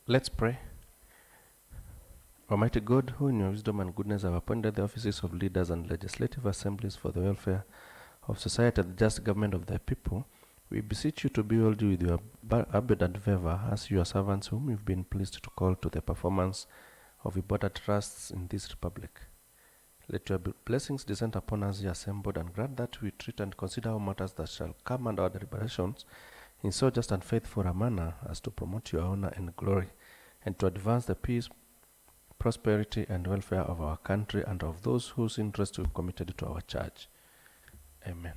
Let's pray. Almighty God, who in your wisdom and goodness have appointed the offices of leaders and legislative assemblies for the welfare of society and the just government of thy people, we beseech you to behold you with your abundant favor as your servants whom you've been pleased to call to the performance of important trusts in this republic. Let your blessings descend upon us here assembled, and grant that we treat and consider all matters that shall come under our deliberations in so just and faithful a manner as to promote your honor and glory, and to advance the peace, prosperity, and welfare of our country and of those whose interests we've committed to our church. Amen.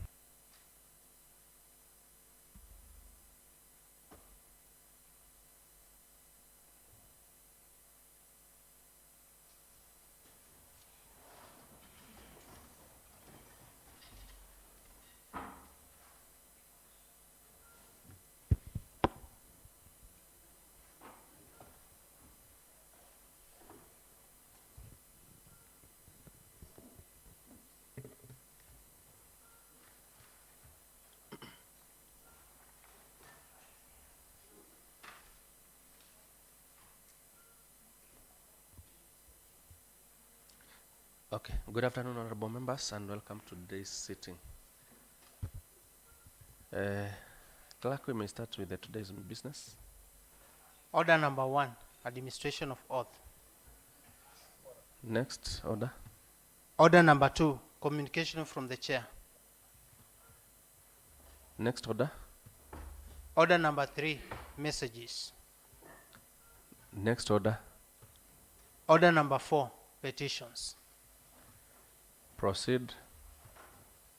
Okay, good afternoon, honorable members, and welcome to today's sitting. Clerk, we may start with today's business. Order number 1, administration of oath. Next order. Order number 2, communication from the chair. Next order. Order number 3, messages. Next order. Order number 4, petitions. Proceed.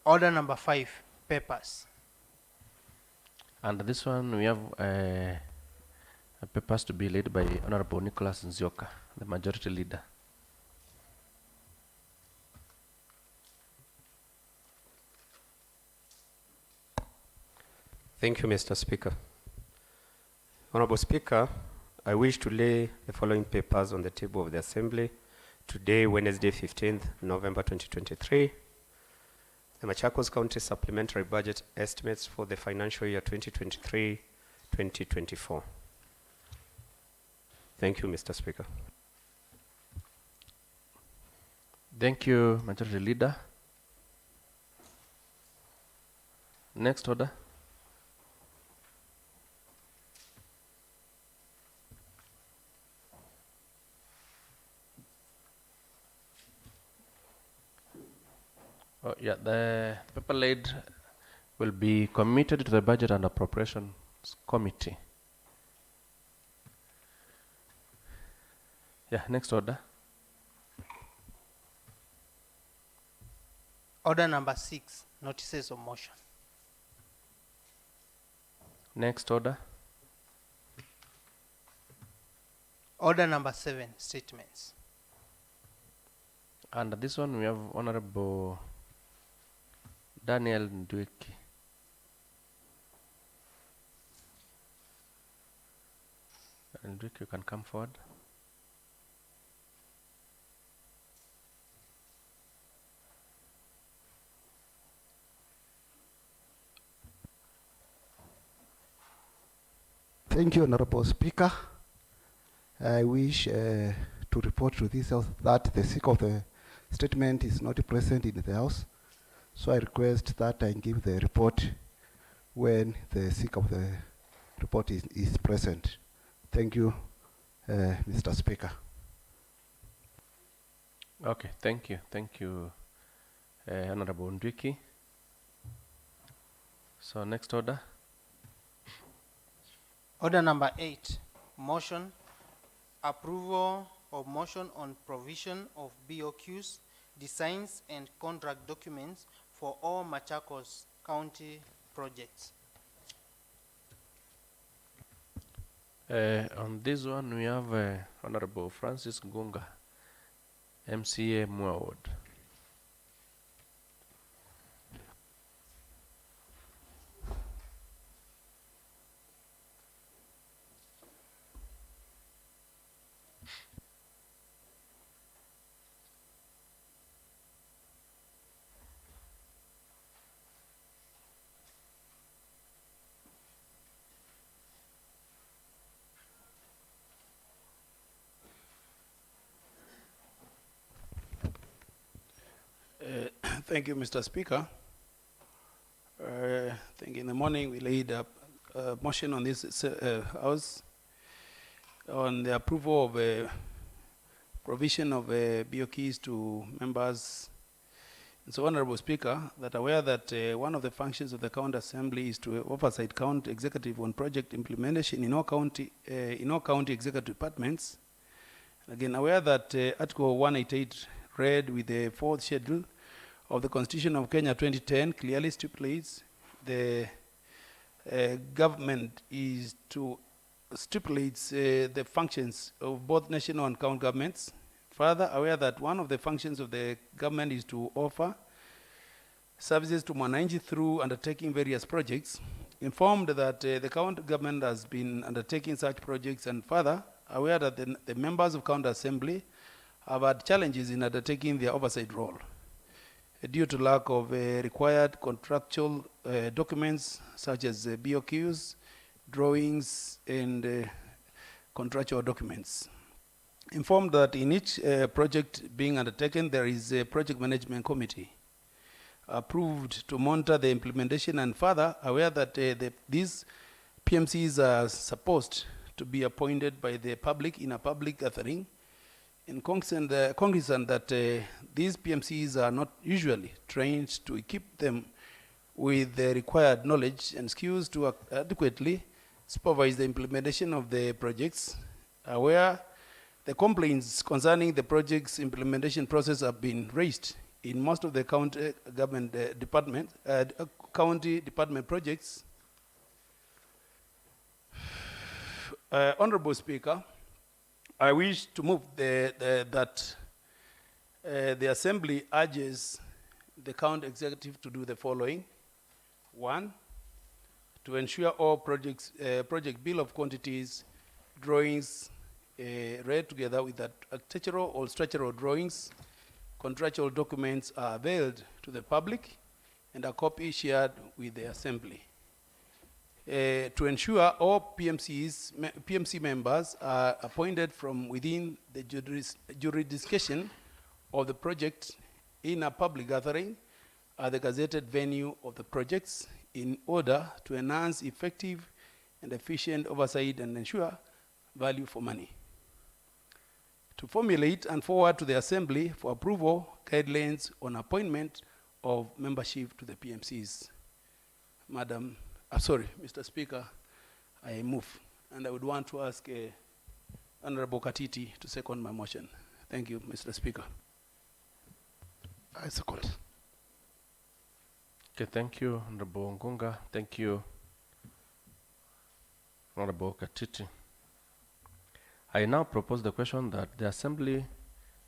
Order number 5, papers. And this one we have papers to be led by Honorable Nicholas Nzioka, the majority leader. Thank you, Mr. Speaker. Honorable Speaker, I wish to lay the following papers on the table of the Assembly today, Wednesday, 15th November 2023. The Machakos County Supplementary Budget Estimates for the financial year 2023-2024. Thank you, Mr. Speaker. Thank you, Majority Leader. Next order. Oh, yeah, the paper laid will be committed to the Budget and Appropriations Committee. Yeah, next order. Order number 6, notices of motion. Next order. Order number 7, statements. And this one we have Honorable Daniel Ndwiki. Ndwiki, you can come forward. Thank you, Honorable Speaker. I wish to report to this House that the Speaker of the statement is not present in the House. So I request that I give the report when the Speaker of the report is present. Thank you, Mr. Speaker. Okay, thank you. Thank you, Honorable Ndwiki. So next order. Order number 8, motion, approval of motion on provision of BOQs, designs, and contract documents for all Machakos County projects. On this one, we have Honorable Francis Gunga, MCA Muaward. Thank you, Mr. Speaker. I think in the morning we laid up a motion on this House on the approval of provision of BOKs to members. And so, Honorable Speaker, that aware that one of the functions of the County Assembly is to oversight county executive on project implementation in all county executive departments. Again, aware that Article 188 read with the fourth schedule of the Constitution of Kenya 2010 clearly stipulates the government is to stipulates the functions of both national and county governments. Further, aware that one of the functions of the government is to offer services to Mwananchi through undertaking various projects. Informed that the county government has been undertaking such projects, and further, aware that the members of county assembly have had challenges in undertaking their oversight role due to lack of required contractual documents such as BOQs, drawings, and contractual documents. Informed that in each project being undertaken, there is a project management committee approved to monitor the implementation, and further aware that these PMCs are supposed to be appointed by the public in a public gathering. In cognizant that these PMCs are not usually trained to equip them with the required knowledge and skills to adequately supervise the implementation of the projects, aware the complaints concerning the project's implementation process have been raised in most of the county government county department projects. Honorable Speaker, I wish to move that the Assembly urges the county executive to do the following. One, to ensure all project bill of quantities, drawings, read together with that architectural or structural drawings, contractual documents are availed to the public and a copy shared with the Assembly. To ensure all PMC members are appointed from within the jurisdiction of the project in a public gathering at the gazetted venue of the projects in order to enhance effective and efficient oversight and ensure value for money. To formulate and forward to the Assembly for approval guidelines on appointment of membership to the PMCs. Mr. Speaker, I move, and I would want to ask Honorable Katiti to second my motion. Thank you, Mr. Speaker. I second. Okay, thank you, Honorable Ngunga. Thank you, Honorable Katiti. I now propose the question that the Assembly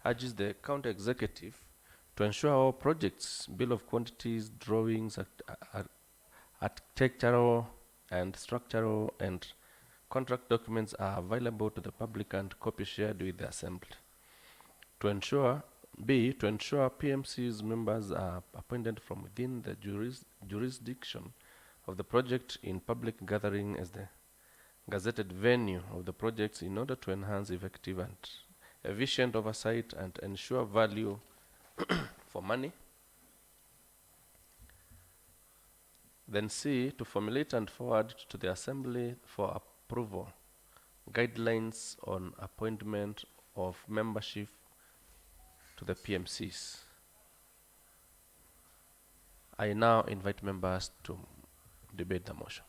urges the County Executive to ensure all projects, bill of quantities, drawings, architectural and structural and contract documents are available to the public and copy shared with the Assembly. To ensure PMC's members are appointed from within the jurisdiction of the project in public gathering as the gazetted venue of the projects in order to enhance effective and efficient oversight and ensure value for money. Then C, to formulate and forward to the Assembly for approval guidelines on appointment of membership to the PMCs. I now invite members to debate the motion.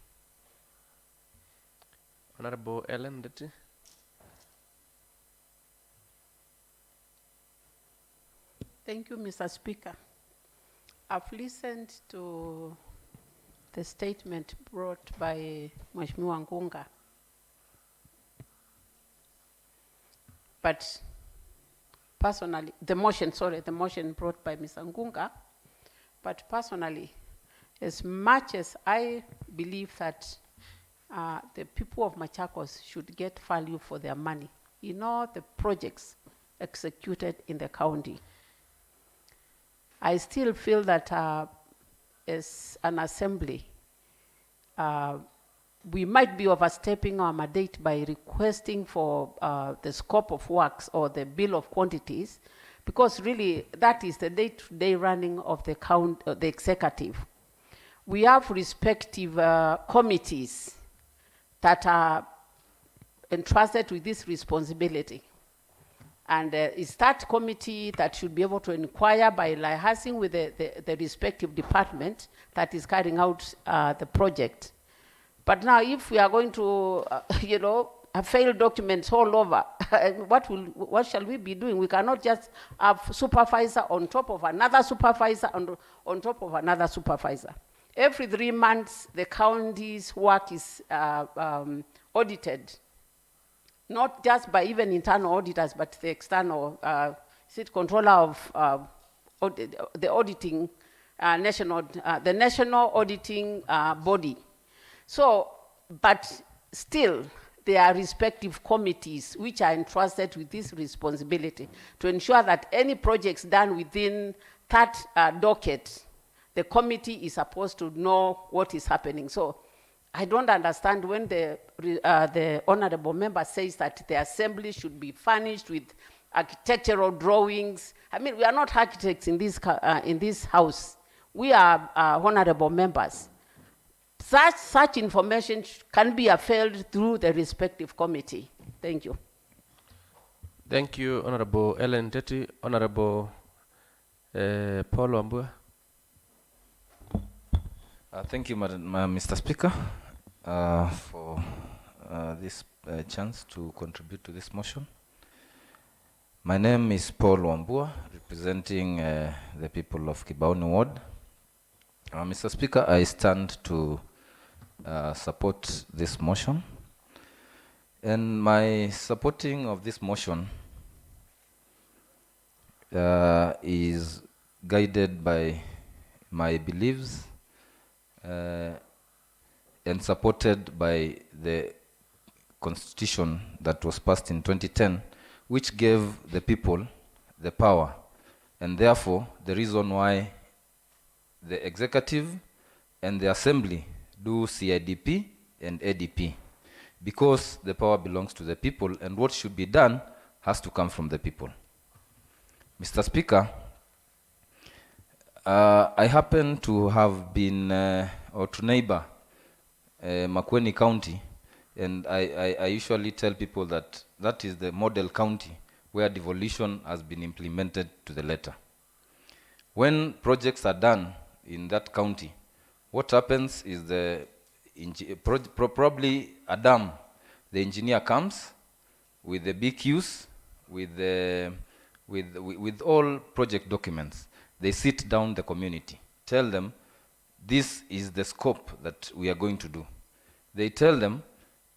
Honorable Ellen Deti. Thank you, Mr. Speaker. I've listened to the statement brought by Mheshimiwa Ngunga. But personally, the motion brought by Mr. Ngunga, but personally, as much as I believe that the people of Machakos should get value for their money in all the projects executed in the county, I still feel that as an assembly, we might be overstepping our mandate by requesting for the scope of works or the bill of quantities, because really that is the day-to-day running of the the executive. We have respective committees that are entrusted with this responsibility. And it's that committee that should be able to inquire by liaising with the respective department that is carrying out the project. But now if we are going to, have failed documents all over, what shall we be doing? We cannot just have supervisor on top of another supervisor on top of another supervisor. Every 3 months, the county's work is audited. Not just by even internal auditors, but the external controller of the auditing the national auditing body. So, but still, there are respective committees which are entrusted with this responsibility to ensure that any projects done within that docket, the committee is supposed to know what is happening. So, I don't understand when the honorable member says that the assembly should be furnished with architectural drawings. I mean, we are not architects in this house. We are honorable members. Such information can be availed through the respective committee. Thank you. Thank you, Honorable Ellen Teti. Honorable Paul Wambua. Thank you, Mr. Speaker, for this chance to contribute to this motion. My name is Paul Wambua, representing the people of Kibaoni Ward. Mr. Speaker, I stand to support this motion. And my supporting of this motion is guided by my beliefs and supported by the constitution that was passed in 2010, which gave the people the power, and therefore the reason why the executive and the assembly do CIDP and ADP, because the power belongs to the people and what should be done has to come from the people. Mr. Speaker, I happen to have been, or to neighbor Makueni County, and I usually tell people that that is the model county where devolution has been implemented to the letter. When projects are done in that county, what happens is probably a dam, the engineer comes with the BQs, with all project documents. They sit down the community, tell them, this is the scope that we are going to do. They tell them,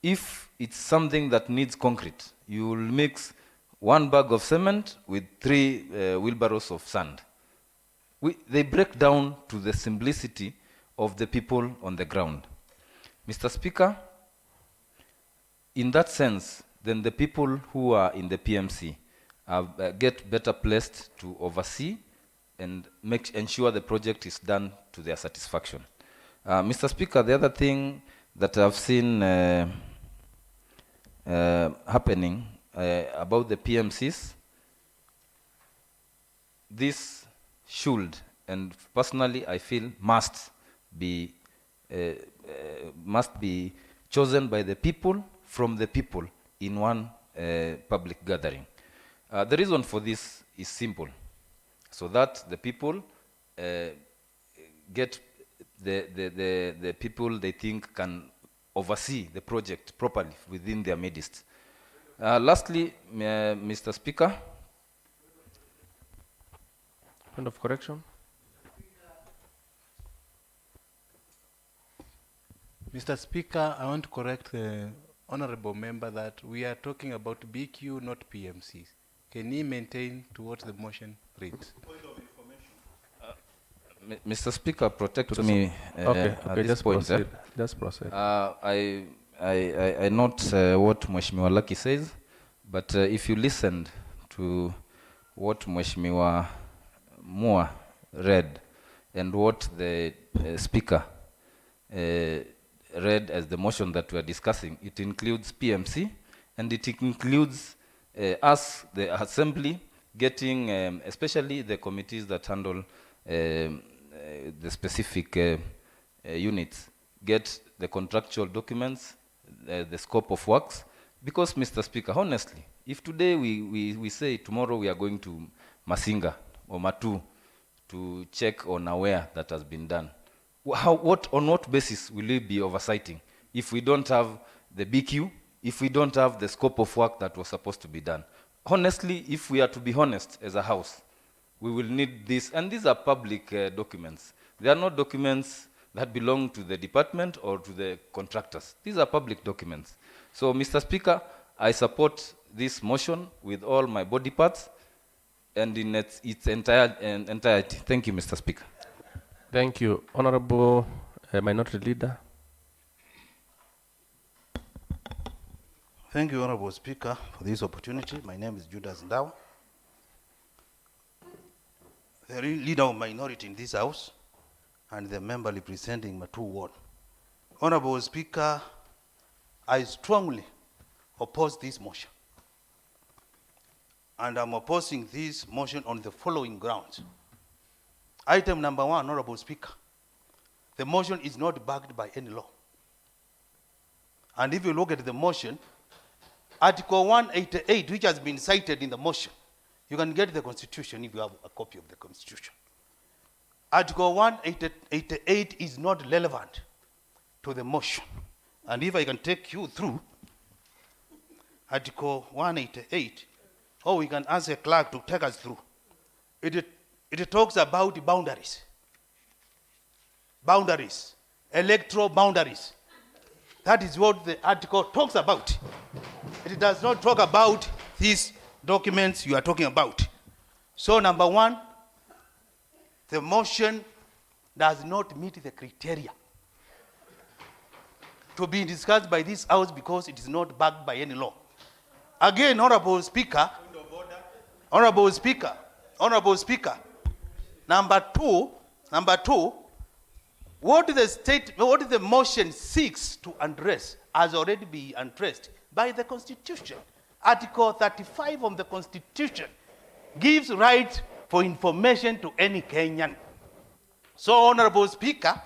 if it's something that needs concrete, you will mix 1 bag of cement with 3 wheelbarrows of sand. They break down to the simplicity of the people on the ground. Mr. Speaker, in that sense, then the people who are in the PMC get better placed to oversee and ensure the project is done to their satisfaction. Mr. Speaker, the other thing that I've seen happening about the PMCs, this should, and personally I feel must be chosen by the people, from the people, in one public gathering. The reason for this is simple, so that the people get the people they think can oversee the project properly within their midst. Lastly, Mr. Speaker. Point of correction. Mr. Speaker, I want to correct the honorable member that we are talking about BQ, not PMCs. Can he maintain to what the motion reads? Mr. Speaker, protect me Okay, at this just point. proceed. Just proceed. I note what Mheshimiwa Lucky says, but if you listened to what Mheshimiwa Moore read and what the Speaker read as the motion that we are discussing, it includes PMC and it includes us, the Assembly, getting, especially the committees that handle the specific units, get the contractual documents, the scope of works. Because, Mr. Speaker, honestly, if today we say tomorrow we are going to Masinga or Matu to check on a wear that has been done, on what basis will we be oversighting if we don't have the BQ, if we don't have the scope of work that was supposed to be done? Honestly, if we are to be honest as a house, we will need this, and these are public documents. They are not documents that belong to the department or to the contractors. These are public documents. So, Mr. Speaker, I support this motion with all my body parts and in its entirety. Thank you, Mr. Speaker. Thank you. Honorable Minority Leader. Thank you, Honorable Speaker, for this opportunity. My name is Judas Ndao, the leader of minority in this house and the member representing Matu Ward. Honorable Speaker, I strongly oppose this motion. And I'm opposing this motion on the following grounds. Item number 1, Honorable Speaker, the motion is not backed by any law. And if you look at the motion, Article 188, which has been cited in the motion, you can get the Constitution if you have a copy of the Constitution. Article 188 is not relevant to the motion. And if I can take you through Article 188, or we can ask a clerk to take us through. It talks about boundaries. Boundaries. Electoral boundaries. That is what the article talks about. It does not talk about these documents you are talking about. So, number 1, the motion does not meet the criteria to be discussed by this house because it is not backed by any law. Again, Honorable Speaker, Honorable Speaker, Honorable Speaker, number two, what the motion seeks to address has already been addressed by the Constitution. Article 35 of the Constitution gives right for information to any Kenyan. So, Honorable Speaker,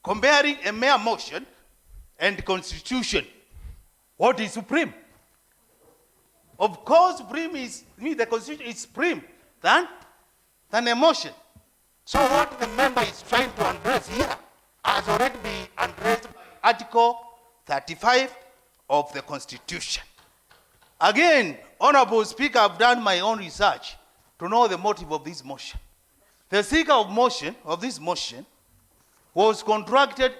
comparing a mere motion and the Constitution, what is supreme? Of course, the Constitution is supreme than a motion. So what the member is trying to address here has already been addressed by Article 35 of the Constitution. Again, Honorable Speaker, I've done my own research to know the motive of this motion. The seeker of this motion was contracted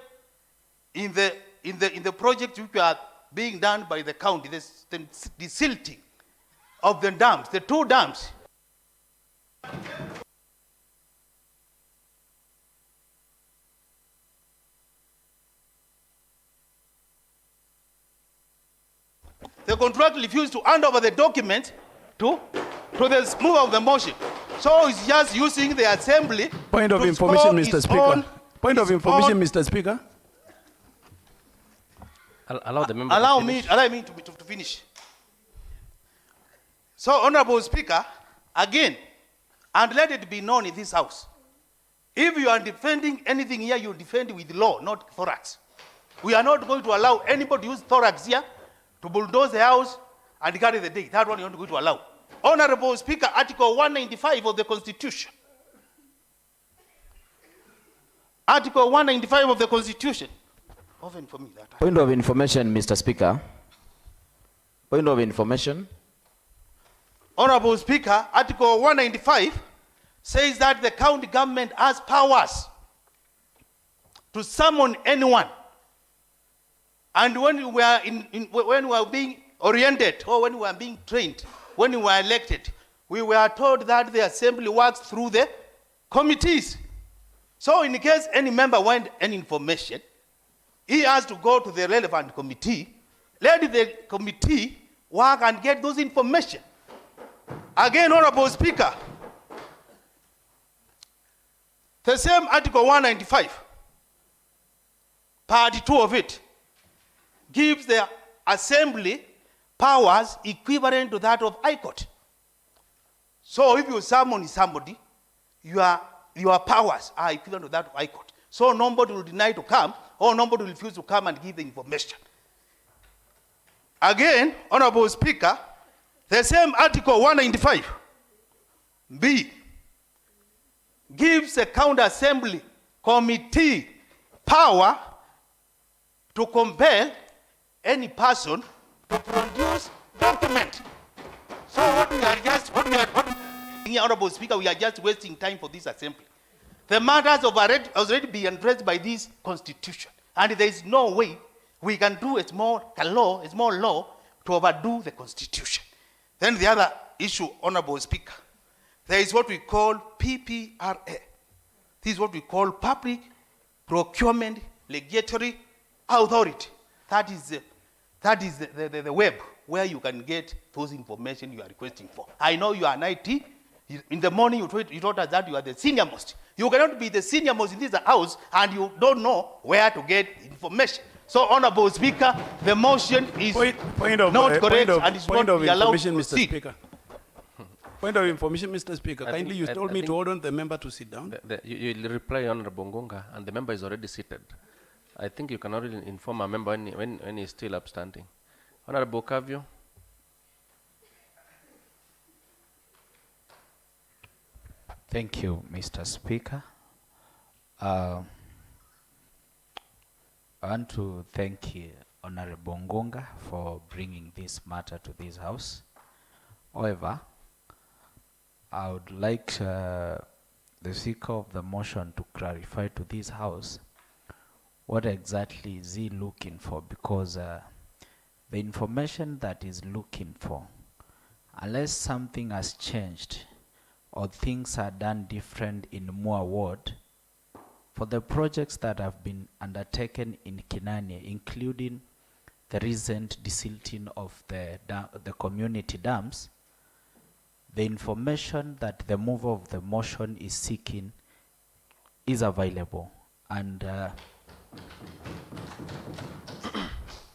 in the project which are being done by the county, the silting of the dams, the 2 dams. The contractor refused to hand over the document to the mover of the motion. So he's just using the assembly. Point of information, Mr. Speaker. Point of information, Mr. Speaker. Allow the member Allow to me finish. to finish. So, Honorable Speaker, again, and let it be known in this house, if you are defending anything here, you defend with law, not thorax. We are not going to allow anybody to use thorax here to bulldoze the house and carry the day. That one you're not going to allow. Honorable Speaker, Article 195 of the Constitution. Article 195 of the Constitution. Often for me that. Point of information, Mr. Speaker. Point of information. Honorable Speaker, Article 195 says that the county government has powers to summon anyone. And when we are being oriented, or when we are being trained, when we were elected, we were told that the assembly works through the committees. So in case any member wants any information, he has to go to the relevant committee, let the committee work and get those information. Again, Honorable Speaker, the same Article 195, Part 2 of it, gives the assembly powers equivalent to that of High Court. So if you summon somebody, your powers are equivalent to that of High Court. So nobody will deny to come, or nobody will refuse to come and give the information. Again, Honorable Speaker, the same Article 195B gives a county assembly committee power to compel any person to produce document. So Honorable Speaker, we are just wasting time for this assembly. The matters have already been addressed by this constitution, and there is no way we can do a small law to overdo the constitution. Then the other issue, Honorable Speaker, there is what we call PPRA. This is what we call Public Procurement Regulatory Authority. That is the web where you can get those information you are requesting for. I know you are an IT. In the morning you told us that you are the senior most. You cannot be the senior most in this house and you don't know where to get information. So, Honorable Speaker, the motion is not correct and is not be allowed to proceed. Speaker. Point of information, Mr. Speaker. Kindly, you told me to order the member to sit down. You reply, Honorable Ngunga, and the member is already seated. I think you cannot really inform a member when he's still upstanding. Honorable Kavio. Thank you, Mr. Speaker. I want to thank Honorable Ngunga for bringing this matter to this House. However, I would like the Speaker of the motion to clarify to this House what exactly is he looking for, because the information that he's looking for, unless something has changed or things are done different in Moore Ward, for the projects that have been undertaken in Kinanie, including the recent desilting of the community dams, the information that the mover of the motion is seeking is available. And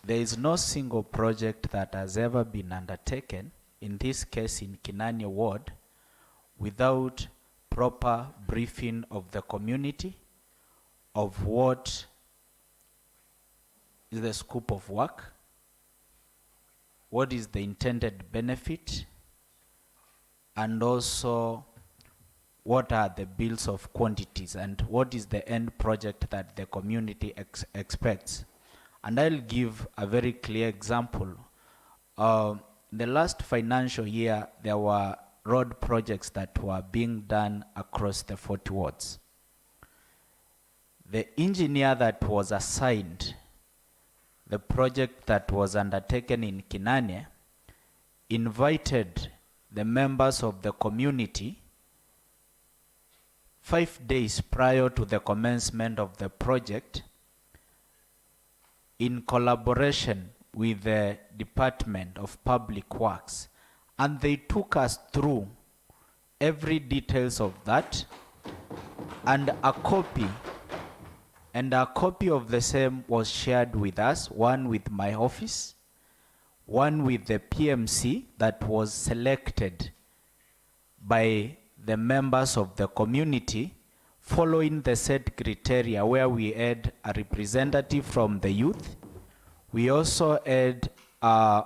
there is no single project that has ever been undertaken, in this case in Kinanie Ward, without proper briefing of the community of what is the scope of work, what is the intended benefit, and also what are the bills of quantities and what is the end project that the community expects. And I'll give a very clear example. The last financial year, there were road projects that were being done across the 40 wards. The engineer that was assigned the project that was undertaken in Kinanie invited the members of the community 5 days prior to the commencement of the project, in collaboration with the Department of Public Works, and they took us through every details of that, and a copy of the same was shared with us, one with my office, one with the PMC that was selected by the members of the community following the set criteria, where we had a representative from the youth. We also had a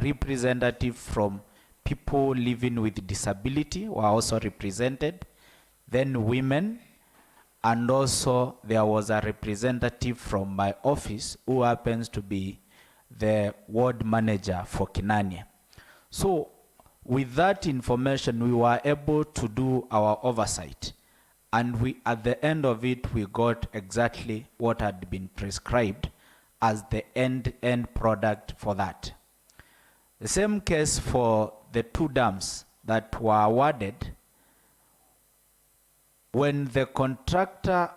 representative from people living with disability were also represented, then women, and also there was a representative from my office who happens to be the ward manager for Kinanie. So with that information, we were able to do our oversight, and we, at the end of it, we got exactly what had been prescribed as the end product for that. The same case for the 2 dams that were awarded. When the contractor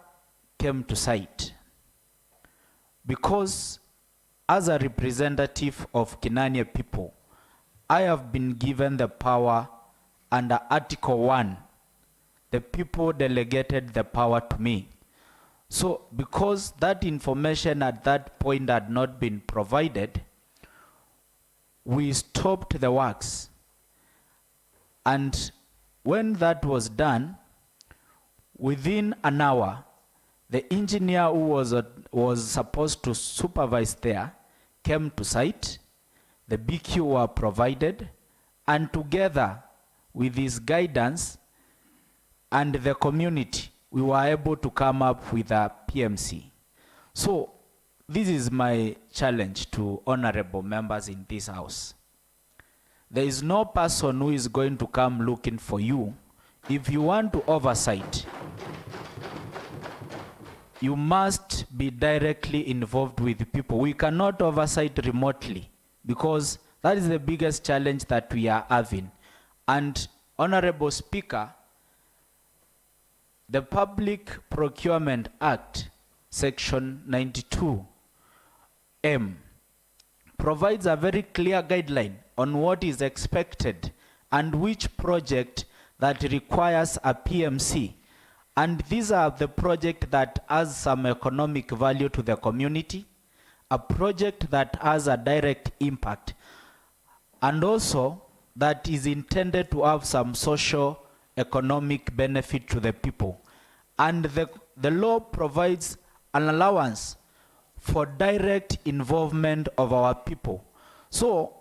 came to site, because as a representative of Kinanie people, I have been given the power under Article 1. The people delegated the power to me. So because that information at that point had not been provided, we stopped the works. And when that was done, within an hour, the engineer who was supposed to supervise there came to site, the BQ were provided, and together with his guidance and the community, we were able to come up with a PMC. So this is my challenge to honorable members in this house. There is no person who is going to come looking for you. If you want to oversight, you must be directly involved with people. We cannot oversight remotely because that is the biggest challenge that we are having. And Honorable Speaker, the Public Procurement Act, Section 92M, provides a very clear guideline on what is expected and which project that requires a PMC. And these are the project that has some economic value to the community, a project that has a direct impact, and also that is intended to have some social economic benefit to the people. And the law provides an allowance for direct involvement of our people. So,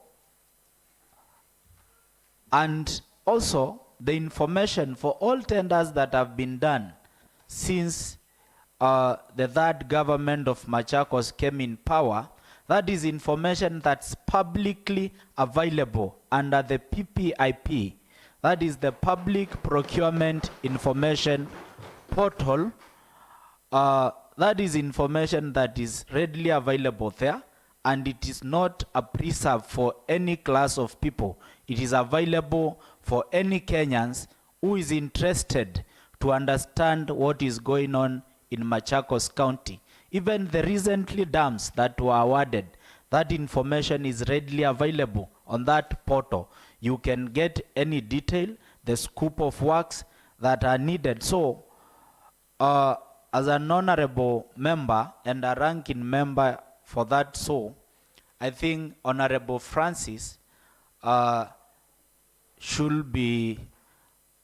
and also the information for all tenders that have been done since the third government of Machakos came in power, that is information that's publicly available under the PPIP, that is the Public Procurement Information Portal. That is information that is readily available there, and it is not a preserve for any class of people. It is available for any Kenyans who is interested to understand what is going on in Machakos County. Even the recently dams that were awarded, that information is readily available on that portal. You can get any detail, the scope of works that are needed. So, as an honorable member and a ranking member for that, so I think Honorable Francis should be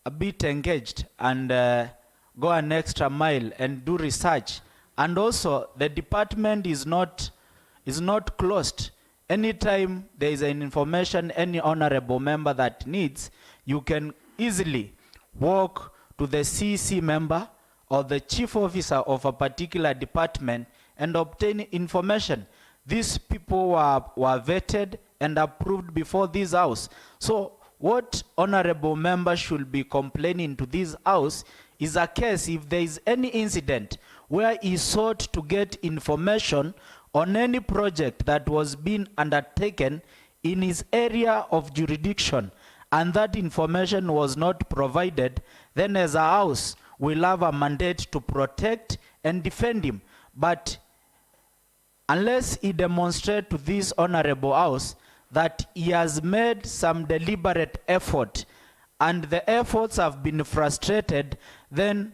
a bit engaged and go an extra mile and do research. And also, the department is not closed. Anytime there is an information any honorable member that needs, you can easily walk to the CC member or the chief officer of a particular department and obtain information. These people were vetted and approved before this house. So what honorable member should be complaining to this house is a case if there is any incident where he sought to get information on any project that was being undertaken in his area of jurisdiction and that information was not provided, then as a house we'll have a mandate to protect and defend him. But unless he demonstrates to this honorable house that he has made some deliberate effort and the efforts have been frustrated, then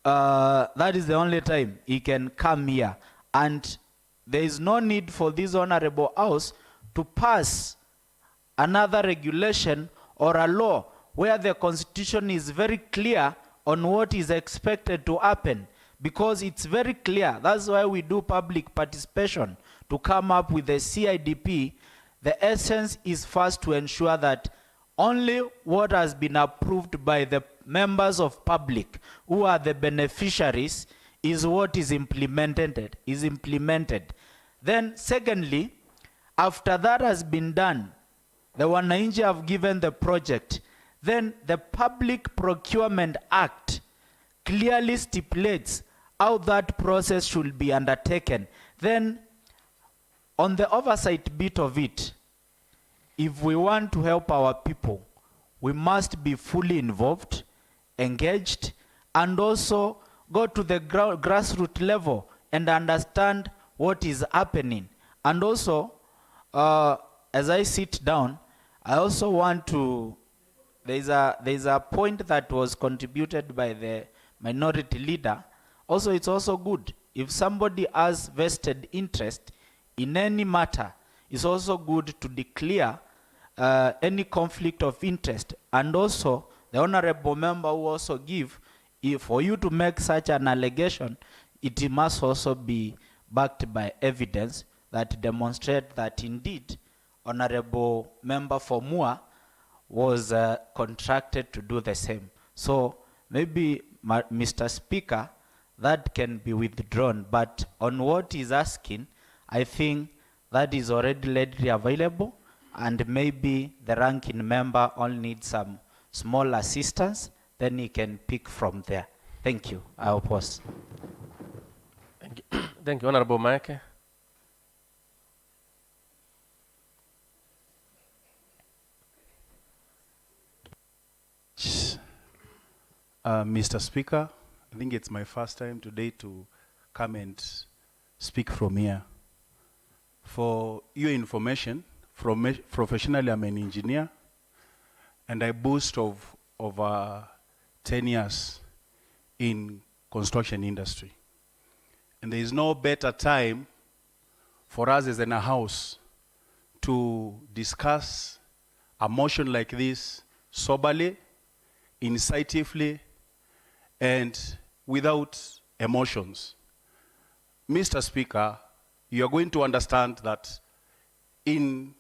that is the only time he can come here. And there is no need for this honorable house to pass another regulation or a law where the constitution is very clear on what is expected to happen, because it's very clear. That's why we do public participation to come up with the CIDP. The essence is first to ensure that only what has been approved by the members of public who are the beneficiaries is what is implemented. Then secondly, after that has been done, the wananchi have given the project, then the Public Procurement Act clearly stipulates how that process should be undertaken. Then on the oversight bit of it, if we want to help our people, we must be fully involved, engaged, and also go to the grassroots level and understand what is happening. And also, as I sit down, I also want to, there's a point that was contributed by the minority leader. Also, it's also good if somebody has vested interest in any matter, it's also good to declare any conflict of interest and also the honorable member who also give, if for you to make such an allegation, it must also be backed by evidence that demonstrate that indeed honorable member for Mua was contracted to do the same. So maybe, Mr. Speaker, that can be withdrawn, but on what he's asking, I think that is already readily available, and maybe the ranking member only needs some small assistance, then he can pick from there. Thank you. I'll pause. Thank you, Honorable Mike. Mr. Speaker, I think it's my first time today to come and speak from here. For your information, professionally I'm an engineer, and I boast of over 10 years in construction industry. And there is no better time for us as in a house to discuss a motion like this soberly, incisively, and without emotions. Mr. Speaker, you are going to understand that in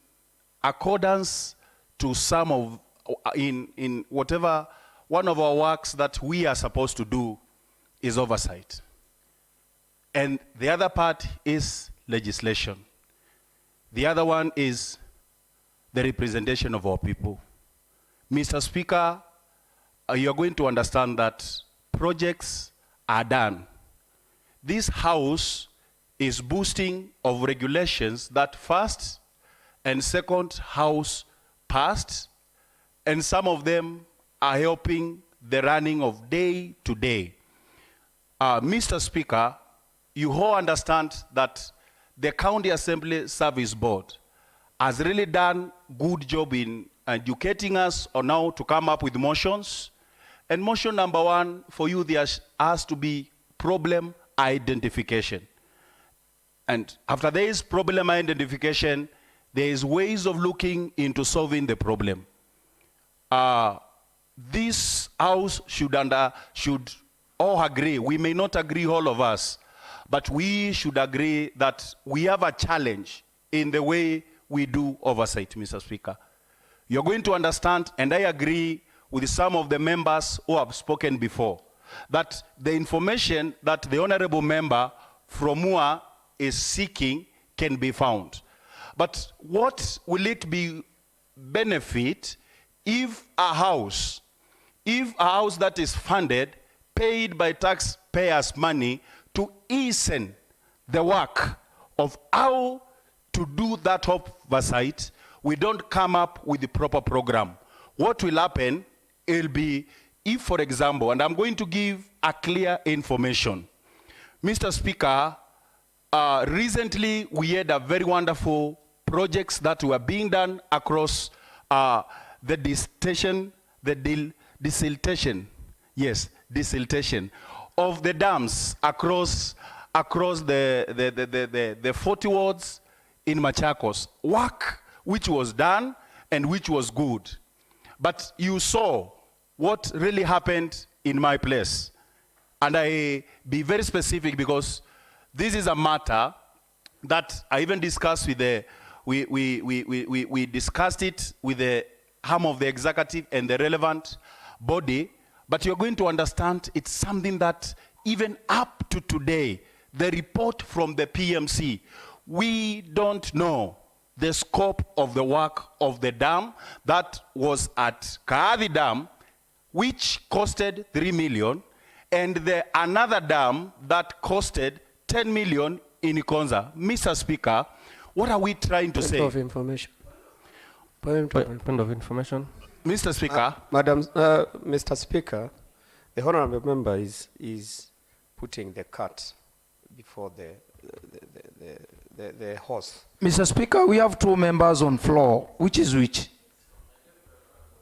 accordance to some of, in whatever, one of our works that we are supposed to do is oversight. And the other part is legislation. The other one is the representation of our people. Mr. Speaker, you are going to understand that projects are done. This house is boosting of regulations that first and second house passed, and some of them are helping the running of day to day. Mr. Speaker, you all understand that the County Assembly Service Board has really done good job in educating us on how to come up with motions. And motion number one, for you, there has to be problem identification. And after there is problem identification, there is ways of looking into solving the problem. This house should all agree. We may not agree, all of us, but we should agree that we have a challenge in the way we do oversight, Mr. Speaker. You're going to understand, and I agree with some of the members who have spoken before, that the information that the honorable member from Mua is seeking can be found. But what will it be benefit if a house that is funded, paid by taxpayers' money to hasten the work of how to do that oversight, we don't come up with the proper program? What will happen, it'll be, if, for example, and I'm going to give a clear information. Mr. Speaker, recently we had a very wonderful projects that were being done across the desiltation of the dams across the 40 wards in Machakos. Work which was done and which was good. But you saw what really happened in my place. And I be very specific because this is a matter that I even discussed with the, we discussed it with the arm of the executive and the relevant body, but you're going to understand it's something that even up to today, the report from the PMC, we don't know the scope of the work of the dam that was at Kaadi Dam, which costed 3 million, and another dam that costed 10 million in Ikonza. Mr. Speaker, what are we trying to say? Point of information. Point of information. Mr. Speaker. Mr. Speaker, the honorable member is putting the cart before the horse. Mr. Speaker, we have two members on floor. Which is which?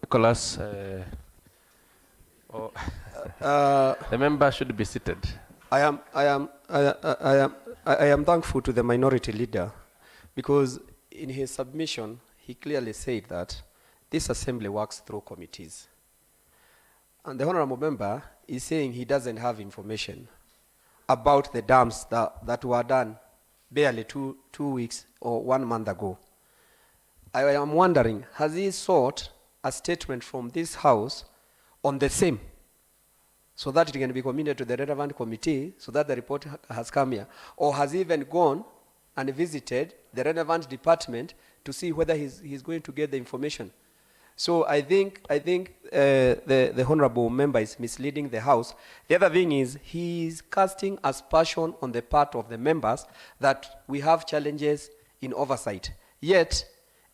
Nicholas, the member should be seated. I am thankful to the minority leader because in his submission, he clearly said that this assembly works through committees. And the honorable member is saying he doesn't have information about the dams that were done barely two weeks or 1 month ago. I am wondering, has he sought a statement from this house on the same, so that it can be communicated to the relevant committee, so that the report has come here? Or has he even gone and visited the relevant department to see whether he's going to get the information? So I think the honorable member is misleading the house. The other thing is he's casting aspersion on the part of the members that we have challenges in oversight. Yet,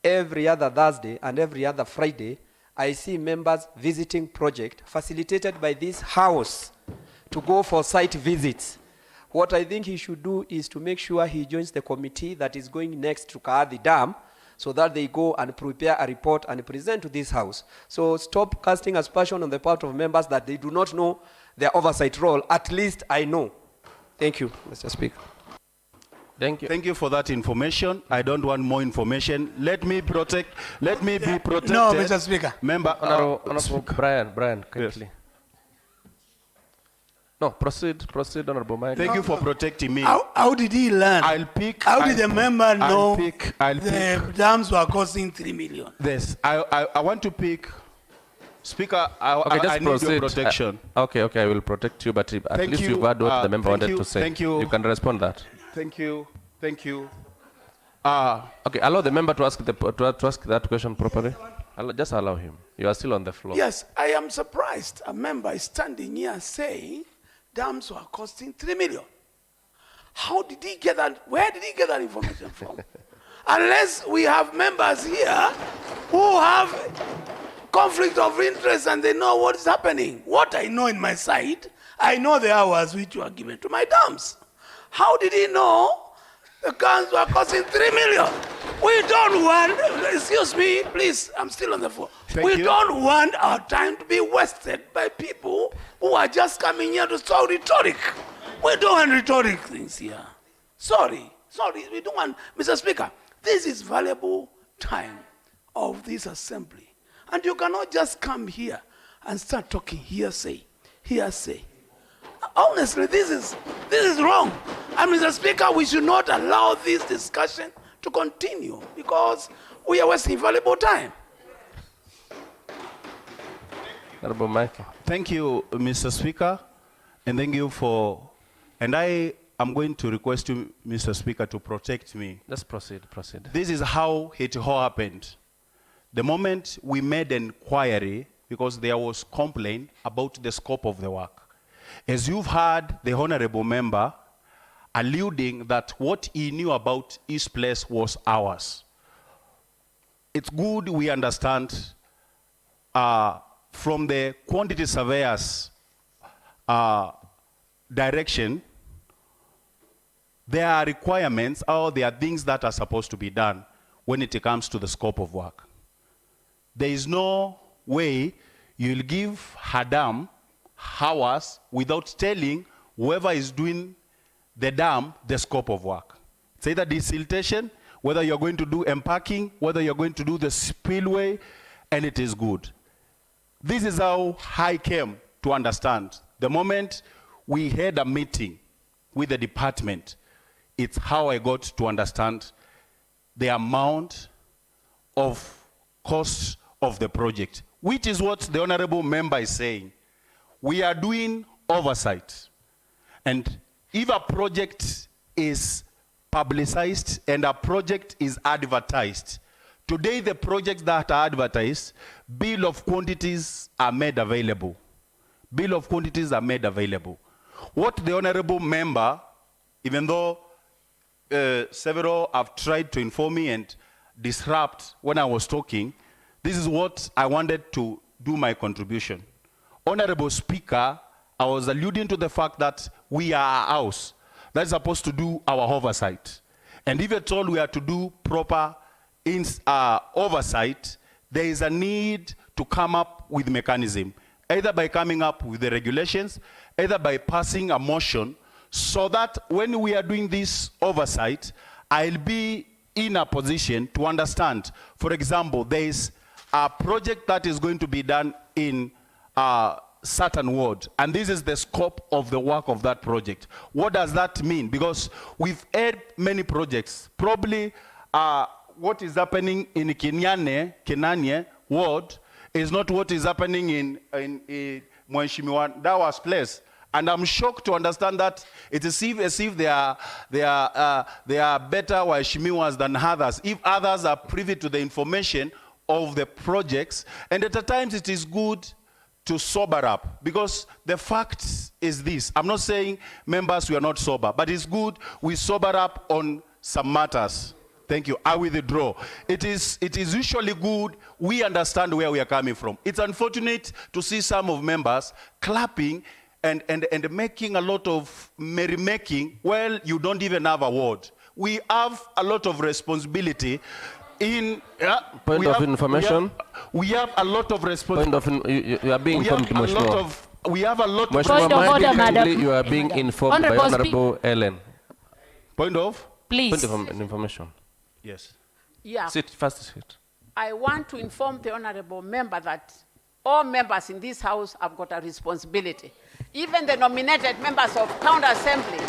every other Thursday and every other Friday, I see members visiting project facilitated by this house to go for site visits. What I think he should do is to make sure he joins the committee that is going next to Kaadi Dam, so that they go and prepare a report and present to this house. So stop casting aspersion on the part of members that they do not know their oversight role. At least I know. Thank you, Mr. Speaker. Thank you. Thank you for that information. I don't want more information. Let me be protected. No, Mr. Speaker. Member. Honorable Brian, quickly. Yes. No, proceed, Honorable Mike. Thank you for protecting me. How did he learn? How did the member know the dams were costing 3 million? Yes, I want to pick. Speaker, I need your protection. Okay, I will protect you, but at least you've heard what the member wanted to say. Thank you. You can respond that. Thank you. Okay, allow the member to ask that question properly. Just allow him. You are still on the floor. Yes, I am surprised. A member is standing here saying dams were costing 3 million. How did he get that? Where did he get that information from? Unless we have members here who have conflict of interest and they know what is happening. What I know in my side, I know the hours which were given to my dams. How did he know the guns were costing 3 million? We don't want, excuse me, please, I'm still on the floor. We don't want our time to be wasted by people who are just coming here to sound rhetoric. We don't want rhetoric things here. Sorry, we don't want, Mr. Speaker, this is valuable time of this assembly. And you cannot just come here and start talking hearsay. Honestly, this is wrong. And Mr. Speaker, we should not allow this discussion to continue because we are wasting valuable time. Honorable Mike. Thank you, Mr. Speaker, and thank you for, and I am going to request you, Mr. Speaker, to protect me. Let's proceed. This is how it all happened. The moment we made an inquiry, because there was complaint about the scope of the work, as you've heard the honorable member alluding that what he knew about his place was ours. It's good we understand from the quantity surveyors direction, there are requirements or there are things that are supposed to be done when it comes to the scope of work. There is no way you'll give Hadam hours without telling whoever is doing the dam the scope of work. It's either desiltation, whether you're going to do empacking, whether you're going to do the spillway, and it is good. This is how I came to understand. The moment we had a meeting with the department, it's how I got to understand the amount of cost of the project, which is what the honorable member is saying. We are doing oversight. And if a project is publicized and a project is advertised, today the projects that are advertised, bill of quantities are made available. Bill of quantities are made available. What the honorable member, even though several have tried to inform me and disrupt when I was talking, this is what I wanted to do my contribution. Honorable Speaker, I was alluding to the fact that we are a house that is supposed to do our oversight. And if at all we are to do proper oversight, there is a need to come up with mechanism, either by coming up with the regulations, either by passing a motion, so that when we are doing this oversight, I'll be in a position to understand. For example, there is a project that is going to be done in certain ward, and this is the scope of the work of that project. What does that mean? Because we've had many projects. Probably what is happening in Kenanye ward is not what is happening in Mheshimiwa Dawa's place. And I'm shocked to understand that it is as if they are better Waheshimiwas than others, if others are privy to the information of the projects. And at times it is good to sober up, because the fact is this. I'm not saying members we are not sober, but it's good we sober up on some matters. Thank you. I withdraw. It is usually good we understand where we are coming from. It's unfortunate to see some of members clapping and making a lot of merrymaking. Well, you don't even have a word. We have a lot of responsibility in point of information. We have a lot of responsibility. You are being informed, Mheshimiwa. We have a lot of Mheshimiwa, Point of order, Madam. you are being informed by Honorable Honorable Ellen. Point of? Please. Point of information. Yes. Yeah. Sit, first sit. I want to inform the honorable member that all members in this house have got a responsibility. Even the nominated members of County Assembly,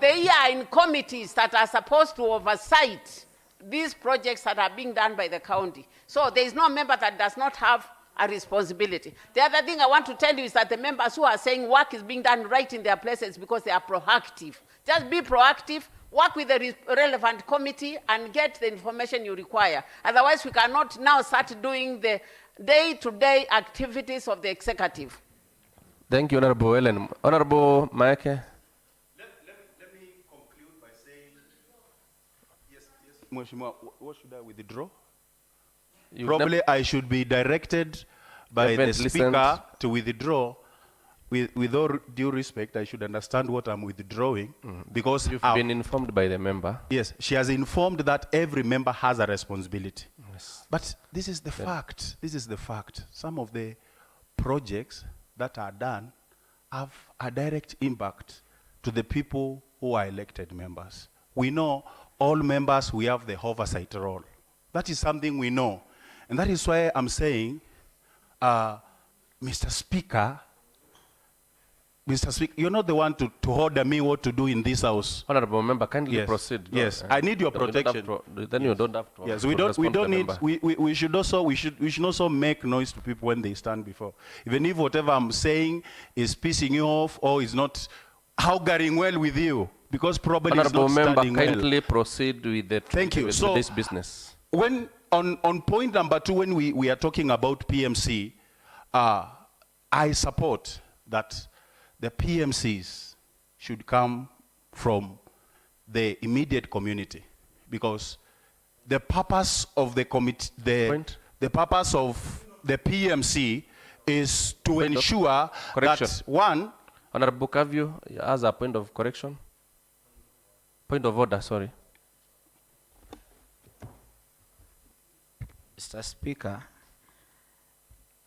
they are in committees that are supposed to oversight these projects that are being done by the county. So there is no member that does not have a responsibility. The other thing I want to tell you is that the members who are saying work is being done right in their places because they are proactive. Just be proactive, work with the relevant committee and get the information you require. Otherwise, we cannot now start doing the day-to-day activities of the executive. Thank you, Honorable Ellen. Honorable Maeke. Let me conclude by saying, yes, Mheshimiwa, what should I withdraw? Probably I should be directed by the Speaker to withdraw. With all due respect, I should understand what I'm withdrawing, because you've been informed by the member. Yes, she has informed that every member has a responsibility. Yes. But this is the fact. This is the fact. Some of the projects that are done have a direct impact to the people who are elected members. We know all members, we have the oversight role. That is something we know. And that is why I'm saying, Mr. Speaker, you're not the one to order me what to do in this house. Honorable member, kindly proceed. Yes, I need your protection. Then you don't have to. Yes, we don't need. We should also make noise to people when they stand before. Even if whatever I'm saying is pissing you off or is not auguring well with you, because probably it's not standing well. Kindly proceed with the. Thank you. So this business. When on point number 2, when we are talking about PMC, I support that the PMCs should come from the immediate community, because the purpose of the committee, the purpose of the PMC is to ensure that one. Honorable Kavyu has a point of correction. Point of order, sorry. Mr. Speaker,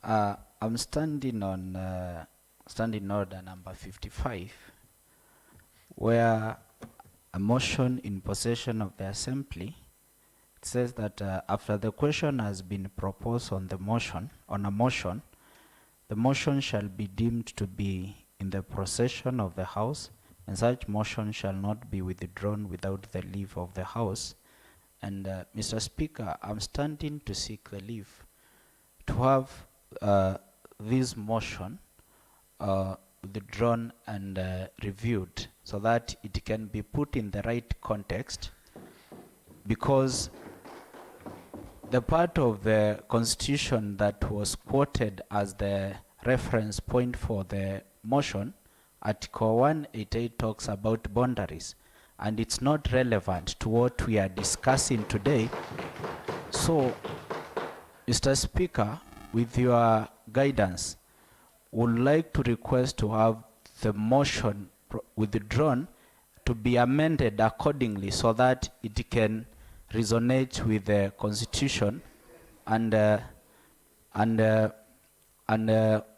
I'm standing on standing order number 55, where a motion in possession of the Assembly, it says that after the question has been proposed on the motion, the motion shall be deemed to be in the possession of the House, and such motion shall not be withdrawn without the leave of the House. And Mr. Speaker, I'm standing to seek the leave to have this motion withdrawn and reviewed so that it can be put in the right context, because the part of the Constitution that was quoted as the reference point for the motion, Article 188 talks about boundaries, and it's not relevant to what we are discussing today. So, Mr. Speaker, with your guidance, would like to request to have the motion withdrawn to be amended accordingly so that it can resonate with the Constitution and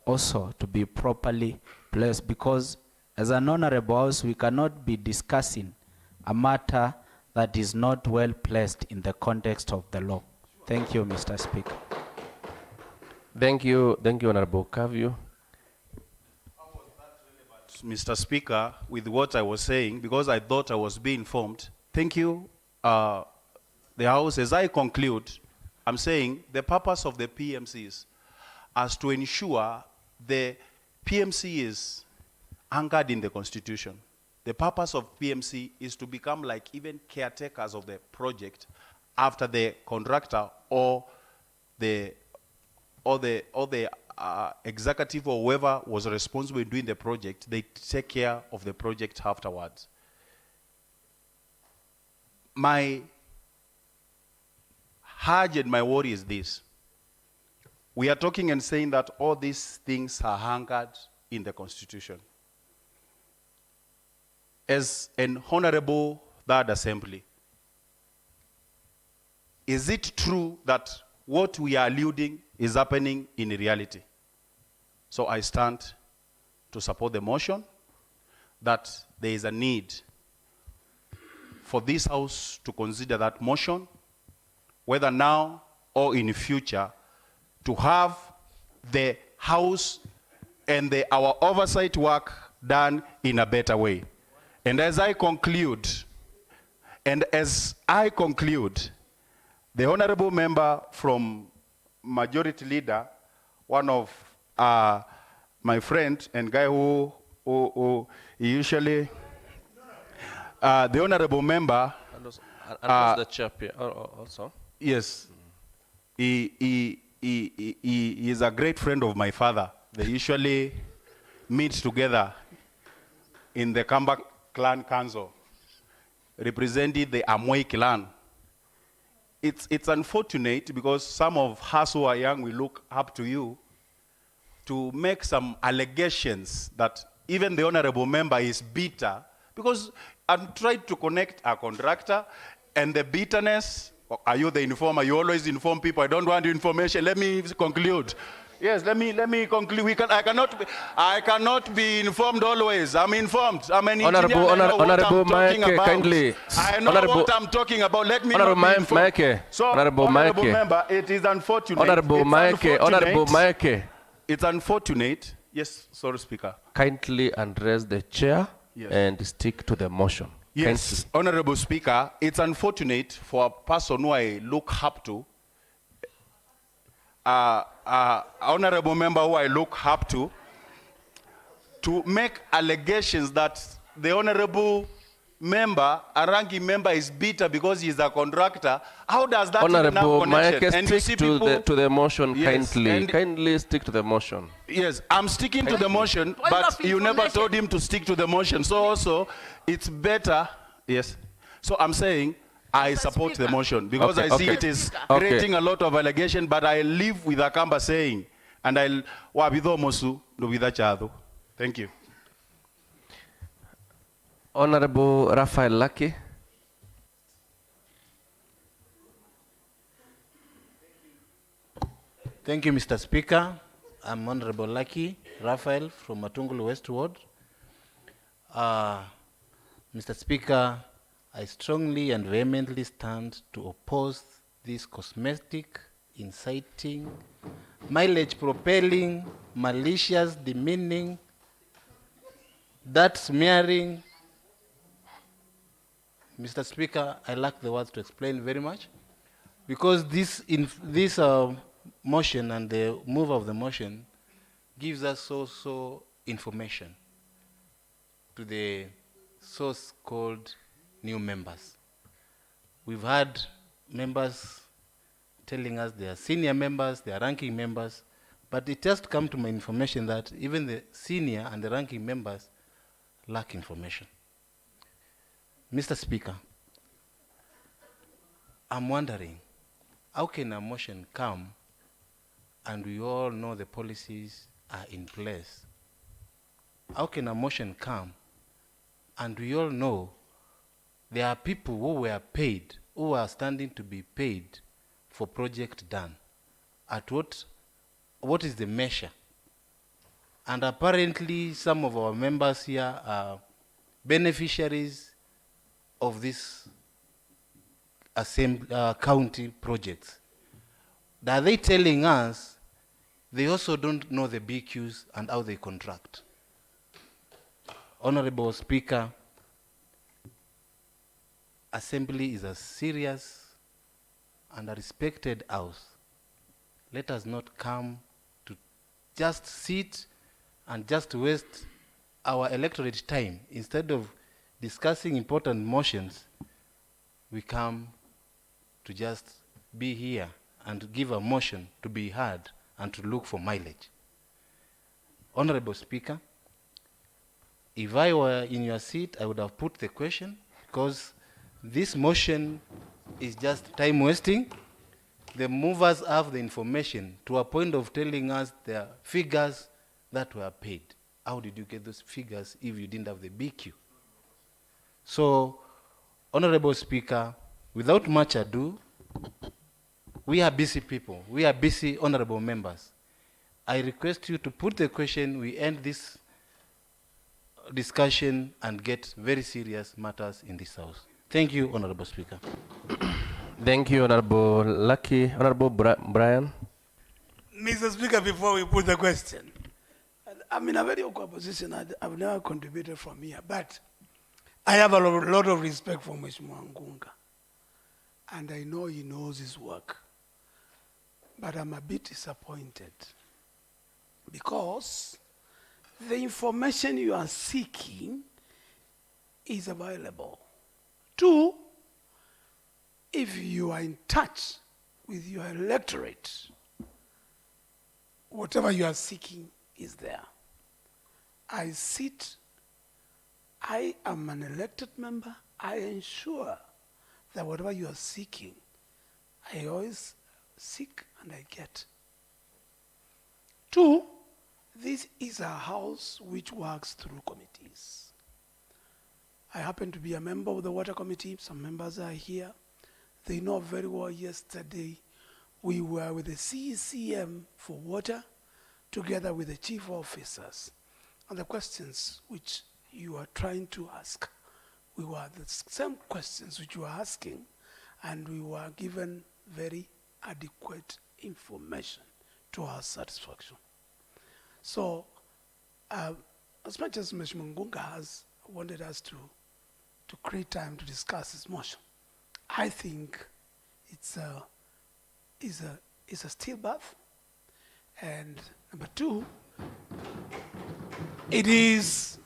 also to be properly placed, because as an honorable house we cannot be discussing a matter that is not well placed in the context of the law. Thank you, Mr. Speaker. Thank you, Honorable Kavyu. Mr. Speaker, with what I was saying, because I thought I was being informed. Thank you, the House. As I conclude, I'm saying the purpose of the PMCs is to ensure the PMC is anchored in the Constitution. The purpose of PMC is to become like even caretakers of the project after the contractor or the executive or whoever was responsible in doing the project, they take care of the project afterwards. My urge and my worry is this. We are talking and saying that all these things are anchored in the Constitution. As an honorable Third Assembly, is it true that what we are alluding is happening in reality? So I stand to support the motion that there is a need for this House to consider that motion, whether now or in the future, to have the House and our oversight work done in a better way. And as I conclude, the honorable member from Majority Leader, one of my friend and guy who usually, the honorable member, and the chair also. Yes, he is a great friend of my father. They usually meet together in the Kamba Clan Council, representing the Amway clan. It's unfortunate because some of us who are young, we look up to you to make some allegations that even the honorable member is bitter, because I'm trying to connect a contractor and the bitterness. Are you the informer? You always inform people. I don't want information. Let me conclude. Yes, let me conclude. I cannot be informed always. I'm informed. I'm an engineer. Honorable Mike, kindly. I know what I'm talking about. Let me Honorable Mike. So, Honorable member, it is unfortunate. Honorable Mike. It's unfortunate. Yes, sorry, Speaker. Kindly address the chair and stick to the motion. Yes, Honorable Speaker, it's unfortunate for a person who I look up to, honorable member who I look up to make allegations that the honorable member, a ranking member, is bitter because he's a contractor. How does that Honorable Mike, stick to the motion, kindly. Kindly stick to the motion. Yes, I'm sticking to the motion, but you never told him to stick to the motion. So also, it's better, yes. So I'm saying, I support the motion because I see it is creating a lot of allegation, but I live with Akamba saying, and I'll wabido mosu no chado. Thank you. Honorable Raphael Lucky. Thank you, Mr. Speaker. I'm Honorable Lucky Raphael from Matungulu West Ward. Mr. Speaker, I strongly and vehemently stand to oppose this cosmetic, inciting, mileage-propelling, malicious, demeaning, that smearing. Mr. Speaker, I lack the words to explain very much, because this motion and the move of the motion gives us also information to the so-called new members. We've had members telling us they are senior members, they are ranking members, but it has come to my information that even the senior and the ranking members lack information. Mr. Speaker, I'm wondering, how can a motion come and we all know the policies are in place? How can a motion come and we all know there are people who were paid, who are standing to be paid for project done? At what is the measure? And apparently some of our members here are beneficiaries of this county projects. Are they telling us they also don't know the BQs and how they contract. Honorable Speaker, Assembly is a serious and a respected house. Let us not come to just sit and just waste our electorate time. Instead of discussing important motions, we come to just be here and give a motion to be heard and to look for mileage. Honorable Speaker, if I were in your seat, I would have put the question, because this motion is just time wasting. The movers have the information to a point of telling us their figures that were paid. How did you get those figures if you didn't have the BQ? So, Honorable Speaker, without much ado, we are busy people. We are busy honorable members. I request you to put the question, we end this discussion and get very serious matters in this house. Thank you, Honorable Speaker. Thank you, Honorable Lucky. Honorable Brian. Mr. Speaker, before we put the question, I'm in a very awkward position. I've never contributed from here, but I have a lot of respect for Mheshimiwa Ngunga, and I know he knows his work. But I'm a bit disappointed because the information you are seeking is available. 2, if you are in touch with your electorate, whatever you are seeking is there. I am an elected member. I ensure that whatever you are seeking, I always seek and I get. 2, this is a house which works through committees. I happen to be a member of the water committee. Some members are here. They know very well yesterday we were with the CCM for water together with the chief officers. And the questions which you are trying to ask, we were the same questions which you are asking, and we were given very adequate information to our satisfaction. So, as much as Mheshimiwa Ngunga has wanted us to create time to discuss this motion, I think it's a stillbirth. And number 2, it is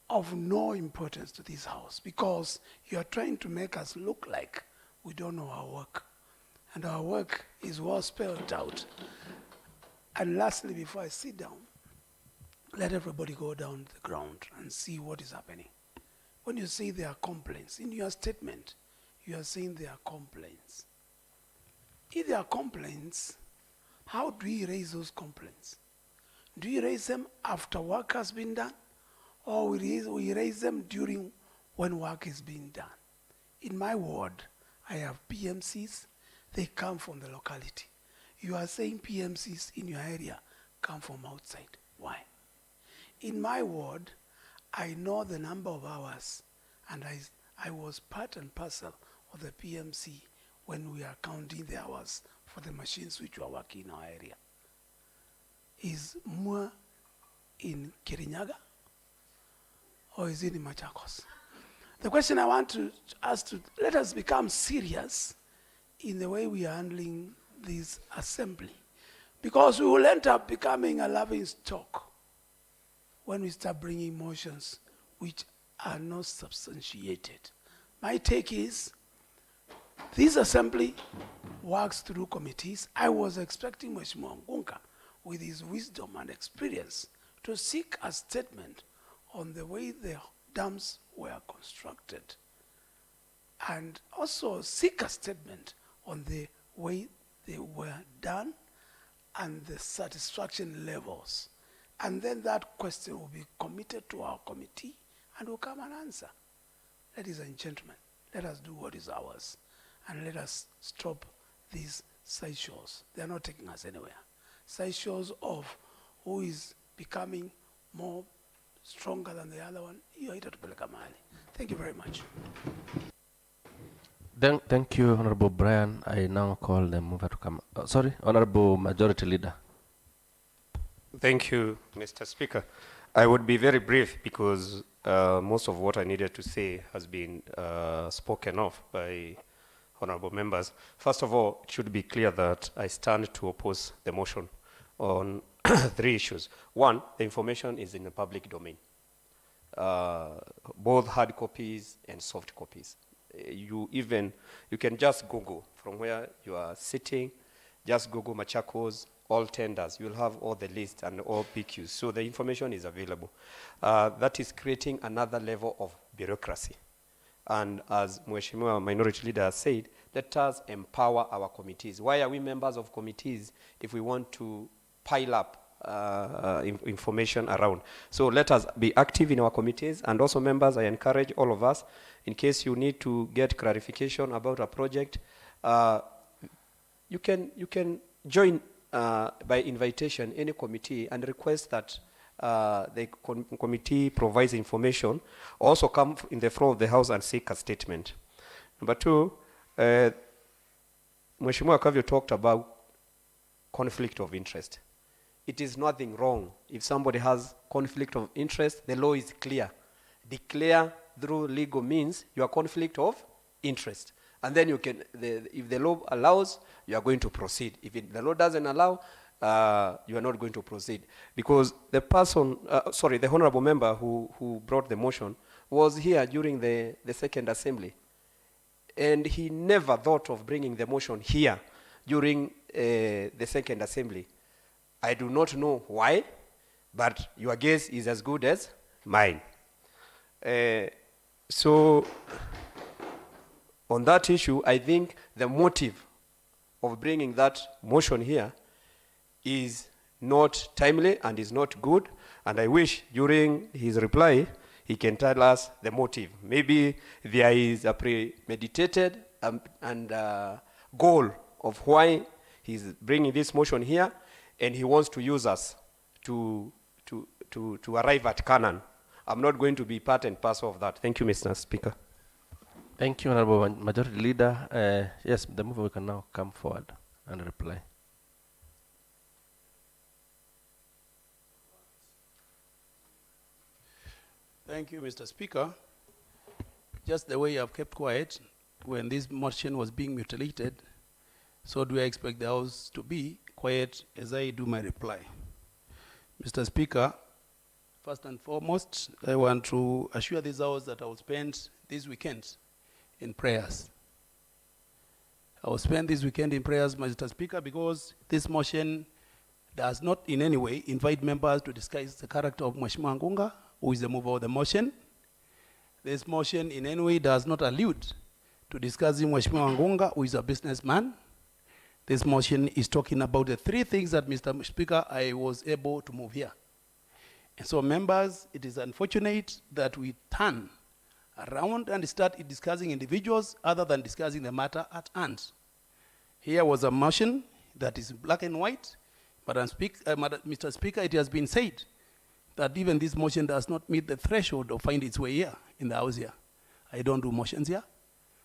of no importance to this house because you are trying to make us look like we don't know our work. And our work is well spelled out. And lastly, before I sit down, let everybody go down to the ground and see what is happening. When you say there are complaints, in your statement, you are saying there are complaints. If there are complaints, how do we raise those complaints? Do we raise them after work has been done? Or we raise them during when work is being done? In my ward, I have PMCs. They come from the locality. You are saying PMCs in your area come from outside. Why? In my ward, I know the number of hours, and I was part and parcel of the PMC when we are counting the hours for the machines which were working in our area. Is more in Kirinyaga or is it in Machakos? The question I want to ask to let us become serious in the way we are handling this assembly, because we will end up becoming a laughing stock when we start bringing motions which are not substantiated. My take is this assembly works through committees. I was expecting Mheshimiwa Ngunga, with his wisdom and experience, to seek a statement on the way the dams were constructed, and also seek a statement on the way they were done and the satisfaction levels. And then that question will be committed to our committee and will come and answer. Ladies and gentlemen, let us do what is ours and let us stop these sideshows. They are not taking us anywhere. Sideshows of who is becoming more stronger than the other one. Thank you very much. Thank you, Honorable Brian. I now call the mover to come. Sorry, Honorable Majority Leader. Thank you, Mr. Speaker. I would be very brief because most of what I needed to say has been spoken of by honorable members. First of all, it should be clear that I stand to oppose the motion on 3 issues. One, the information is in the public domain, both hard copies and soft copies. You can just Google from where you are sitting, just Google Machakos, all tenders. You'll have all the lists and all PQs. So the information is available. That is creating another level of bureaucracy. And as Mheshimiwa Minority Leader said, let us empower our committees. Why are we members of committees if we want to pile up information around? So let us be active in our committees. And also members, I encourage all of us, in case you need to get clarification about a project, you can join by invitation any committee and request that the committee provides information. Also come in the floor of the House and seek a statement. Number 2, Mheshimiwa Kavyo talked about conflict of interest. It is nothing wrong if somebody has conflict of interest. The law is clear. Declare through legal means your conflict of interest. And then you can, if the law allows, you are going to proceed. If the law doesn't allow, you are not going to proceed. Because the person, the honorable member who brought the motion was here during the second assembly. And he never thought of bringing the motion here during the second assembly. I do not know why, but your guess is as good as mine. So on that issue, I think the motive of bringing that motion here is not timely and is not good. And I wish during his reply, he can tell us the motive. Maybe there is a premeditated goal of why he's bringing this motion here, and he wants to use us to arrive at Canaan. I'm not going to be part and parcel of that. Thank you, Mr. Speaker. Thank you, Honorable Majority Leader. Yes, the mover can now come forward and reply. Thank you, Mr. Speaker. Just the way you have kept quiet when this motion was being mutilated, so do I expect the House to be quiet as I do my reply. Mr. Speaker, first and foremost, I want to assure this House that I will spend this weekend in prayers. I will spend this weekend in prayers, Mr. Speaker, because this motion does not in any way invite members to discuss the character of Mheshimiwa Ngunga, who is the mover of the motion. This motion in any way does not allude to discussing Mheshimiwa Ngunga, who is a businessman. This motion is talking about the 3 things that, Mr. Speaker, I was able to move here. And so, members, it is unfortunate that we turn around and start discussing individuals other than discussing the matter at hand. Here was a motion that is black and white, but Mr. Speaker, it has been said that even this motion does not meet the threshold of find its way here in the House here. I don't do motions here.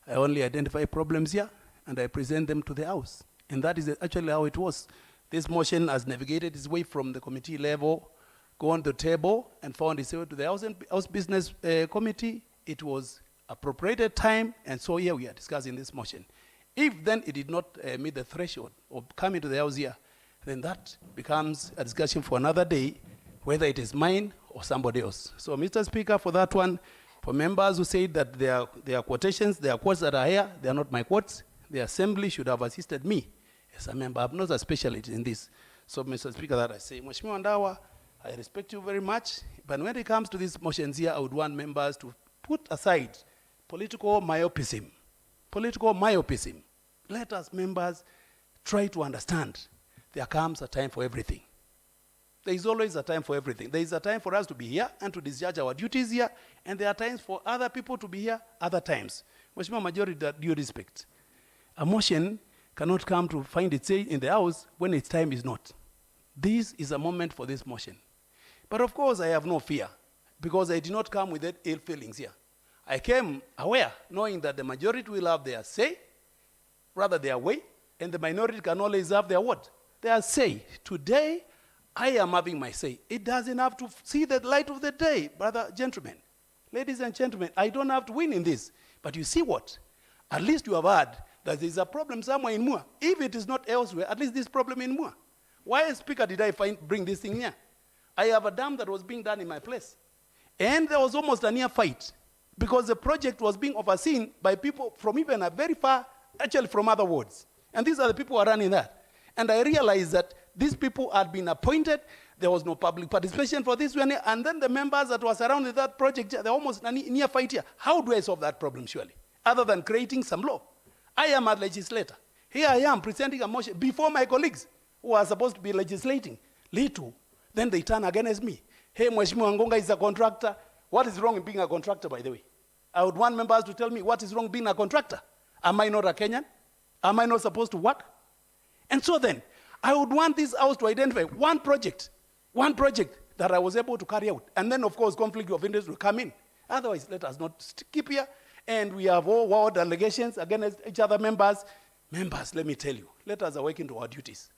I only identify problems here, and I present them to the House. And that is actually how it was. This motion has navigated its way from the committee level, gone to the table, and found its way to the House Business Committee. It was appropriated time, and so here we are discussing this motion. If then it did not meet the threshold of coming to the House here, then that becomes a discussion for another day, whether it is mine or somebody else. So, Mr. Speaker, for that one, for members who say that their quotations, their quotes that are here, they are not my quotes, the Assembly should have assisted me as a member. I'm not a specialist in this. So, Mr. Speaker, that I say, Mheshimiwa Ndawa, I respect you very much, but when it comes to these motions here, I would want members to put aside political myopism. Political myopism. Let us members try to understand there comes a time for everything. There is always a time for everything. There is a time for us to be here and to discharge our duties here, and there are times for other people to be here other times. Mheshimiwa Majority, due respect. A motion cannot come to find its way in the House when its time is not. This is a moment for this motion. But of course, I have no fear, because I did not come with ill feelings here. I came aware, knowing that the majority will have their say, rather their way, and the minority can always have their what? Their say. Today, I am having my say. It doesn't have to see the light of the day, brother, gentlemen. Ladies and gentlemen, I don't have to win in this. But you see what? At least you have heard that there is a problem somewhere in Mua. If it is not elsewhere, at least this problem in Mua. Why, Speaker, did I bring this thing here? I have a dam that was being done in my place. And there was almost a near fight because the project was being overseen by people from even a very far, actually from other wards. And these are the people who are running that. And I realized that these people had been appointed. There was no public participation for this one. And then the members that were surrounding that project, they're almost near fight here. How do I solve that problem, surely? Other than creating some law. I am a legislator. Here I am presenting a motion before my colleagues who are supposed to be legislating. Little. Then they turn against me. Hey, Mheshimiwa Ngonga is a contractor. What is wrong in being a contractor, by the way? I would want members to tell me what is wrong being a contractor. Am I not a Kenyan? Am I not supposed to work? And so then, I would want this house to identify one project that I was able to carry out. And then, of course, conflict of interest will come in. Otherwise, let us not keep here. And we have all ward allegations against each other members. Members, let me tell you, let us awaken to our duties.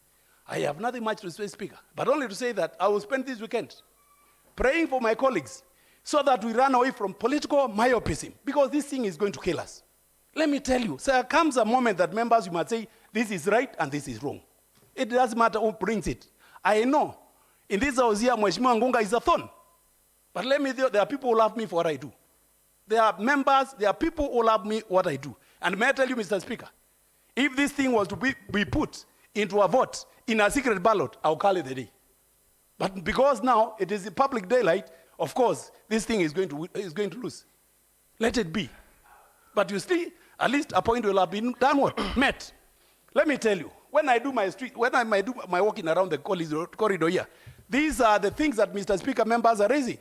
I have nothing much to say, Speaker, but only to say that I will spend this weekend praying for my colleagues so that we run away from political myopism, because this thing is going to kill us. Let me tell you, there comes a moment that members, you might say, this is right and this is wrong. It doesn't matter who brings it. I know, in this house here, Mheshimiwa Ngonga is a thorn. But let me tell you, there are people who love me for what I do. There are members, there are people who love me what I do. And may I tell you, Mr. Speaker, if this thing was to be put into a vote in a secret ballot, I'll call it a day. But because now it is a public daylight, of course, this thing is going to lose. Let it be. But you see, at least a point will have been done met. Let me tell you, when I do my walking around the corridor here, these are the things that Mr. Speaker members are raising.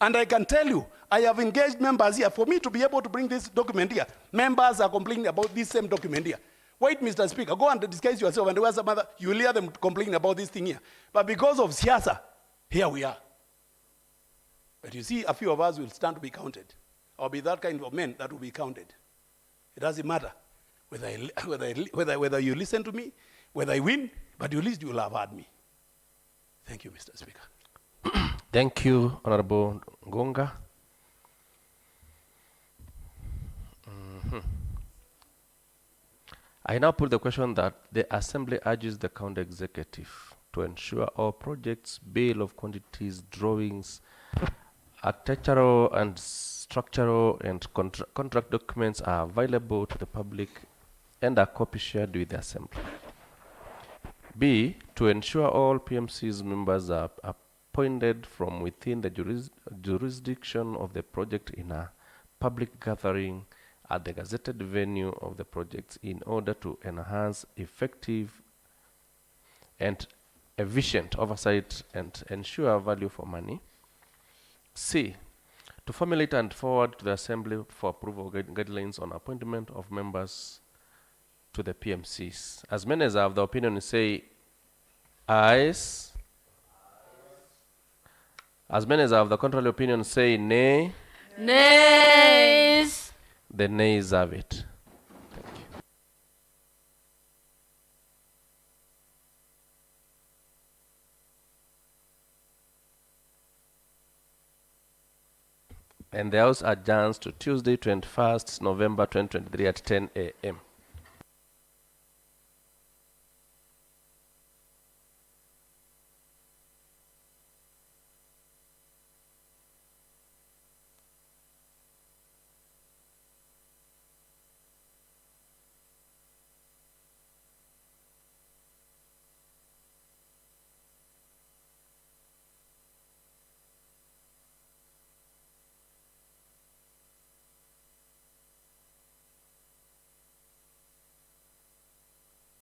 And I can tell you, I have engaged members here. For me to be able to bring this document here, members are complaining about this same document here. Wait, Mr. Speaker, go and disguise yourself and where's some other, you will hear them complaining about this thing here. But because of siasa, here we are. But you see, a few of us will stand to be counted. Or be that kind of men that will be counted. It doesn't matter whether you listen to me, whether I win, but at least you will have heard me. Thank you, Mr. Speaker. Thank you, Honorable Ngonga. I now put the question that the Assembly urges the County Executive to ensure all projects, bill of quantities, drawings, architectural and structural and contract documents are available to the public and a copy shared with the Assembly. B, to ensure all PMC's members are appointed from within the jurisdiction of the project in a public gathering at the gazetted venue of the projects in order to enhance effective and efficient oversight and ensure value for money. C, to formulate and forward to the Assembly for approval guidelines on appointment of members to the PMCs. As many as have the opinion say ayes. As many as have the contrary opinion say nay. Nays. The nays have it. Thank you. And the House adjourns to Tuesday, 21st November 2023 at 10 a.m.